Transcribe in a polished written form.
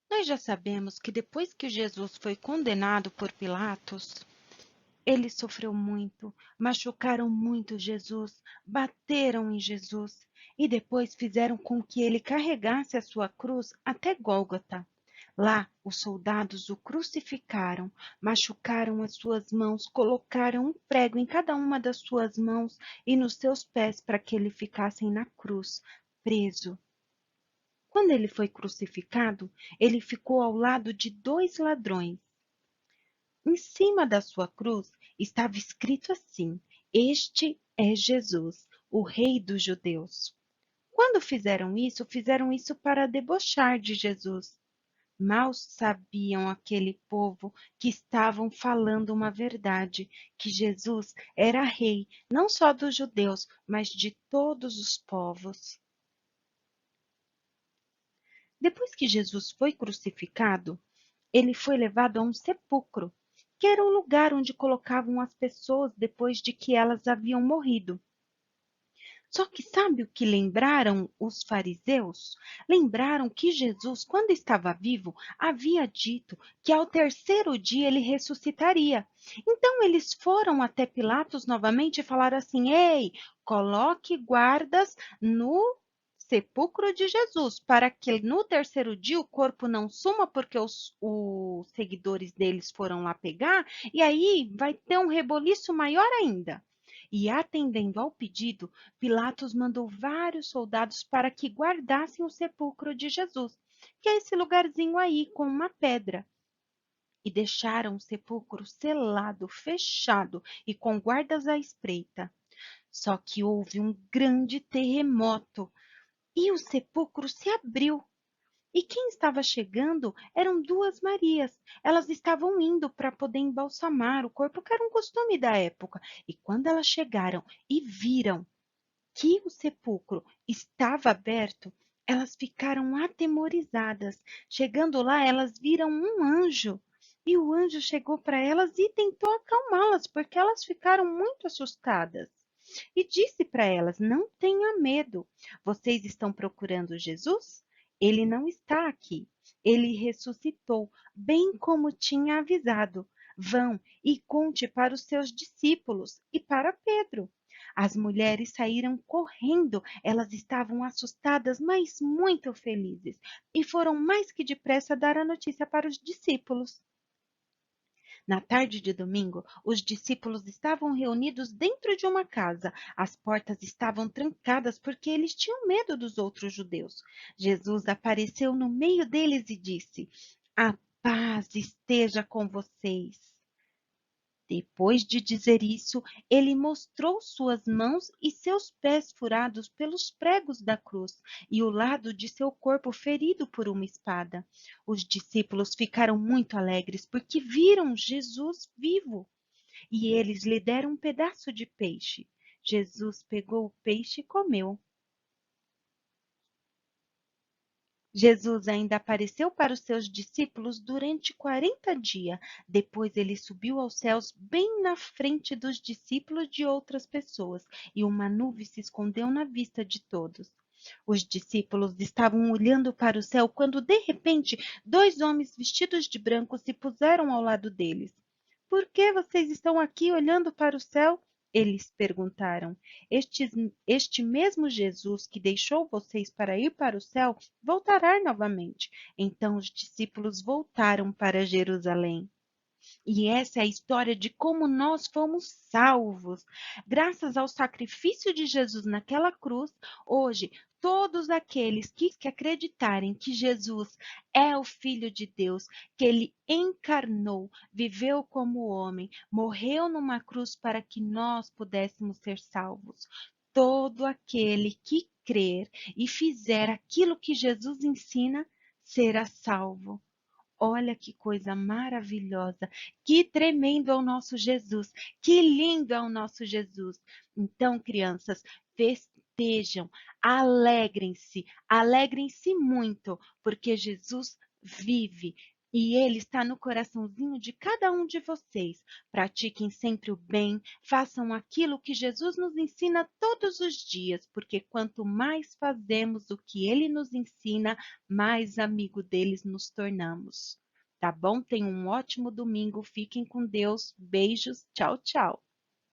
Nós já sabemos que depois que Jesus foi condenado por Pilatos, ele sofreu muito, machucaram muito Jesus, bateram em Jesus e depois fizeram com que ele carregasse a sua cruz até Gólgota. Lá, os soldados o crucificaram, machucaram as suas mãos, colocaram um prego em cada uma das suas mãos e nos seus pés para que ele ficasse na cruz, preso. Quando ele foi crucificado, ele ficou ao lado de dois ladrões. Em cima da sua cruz estava escrito assim: Este é Jesus, o Rei dos Judeus. Quando fizeram isso para debochar de Jesus. Mal sabiam aquele povo que estavam falando uma verdade, que Jesus era rei, não só dos judeus, mas de todos os povos. Depois que Jesus foi crucificado, ele foi levado a um sepulcro, que era o lugar onde colocavam as pessoas depois de que elas haviam morrido. Só que sabe o que lembraram os fariseus? Lembraram que Jesus, quando estava vivo, havia dito que ao terceiro dia ele ressuscitaria. Então eles foram até Pilatos novamente e falaram assim: Ei, coloque guardas no sepulcro de Jesus, para que no terceiro dia o corpo não suma, porque os seguidores deles foram lá pegar, e aí vai ter um reboliço maior ainda. E atendendo ao pedido, Pilatos mandou vários soldados para que guardassem o sepulcro de Jesus, que é esse lugarzinho aí com uma pedra. E deixaram o sepulcro selado, fechado e com guardas à espreita. Só que houve um grande terremoto e o sepulcro se abriu. E quem estava chegando eram duas Marias. Elas estavam indo para poder embalsamar o corpo, que era um costume da época. E quando elas chegaram e viram que o sepulcro estava aberto, elas ficaram atemorizadas. Chegando lá, elas viram um anjo. E o anjo chegou para elas e tentou acalmá-las, porque elas ficaram muito assustadas. E disse para elas: Não tenha medo. Vocês estão procurando Jesus? Ele não está aqui. Ele ressuscitou, bem como tinha avisado. Vão e conte para os seus discípulos e para Pedro. As mulheres saíram correndo, elas estavam assustadas, mas muito felizes, e foram mais que depressa dar a notícia para os discípulos. Na tarde de domingo, os discípulos estavam reunidos dentro de uma casa. As portas estavam trancadas porque eles tinham medo dos outros judeus. Jesus apareceu no meio deles e disse: A paz esteja com vocês. Depois de dizer isso, ele mostrou suas mãos e seus pés furados pelos pregos da cruz e o lado de seu corpo ferido por uma espada. Os discípulos ficaram muito alegres porque viram Jesus vivo e eles lhe deram um pedaço de peixe. Jesus pegou o peixe e comeu. Jesus ainda apareceu para os seus discípulos durante 40 dias. Depois ele subiu aos céus bem na frente dos discípulos de outras pessoas, e uma nuvem se escondeu na vista de todos. Os discípulos estavam olhando para o céu quando, de repente, dois homens vestidos de branco se puseram ao lado deles. Por que vocês estão aqui olhando para o céu? Eles perguntaram. Este mesmo Jesus que deixou vocês para ir para o céu voltará novamente. Então os discípulos voltaram para Jerusalém. E essa é a história de como nós fomos salvos. Graças ao sacrifício de Jesus naquela cruz, hoje, todos aqueles que acreditarem que Jesus é o Filho de Deus, que ele encarnou, viveu como homem, morreu numa cruz para que nós pudéssemos ser salvos. Todo aquele que crer e fizer aquilo que Jesus ensina será salvo. Olha que coisa maravilhosa, que tremendo é o nosso Jesus, que lindo é o nosso Jesus. Então, crianças, festejam, alegrem-se muito, porque Jesus vive E Ele está no coraçãozinho de cada um de vocês. Pratiquem sempre o bem, façam aquilo que Jesus nos ensina todos os dias, porque quanto mais fazemos o que Ele nos ensina, mais amigo deles nos tornamos. Tá bom? Tenham um ótimo domingo, fiquem com Deus, beijos, tchau, tchau.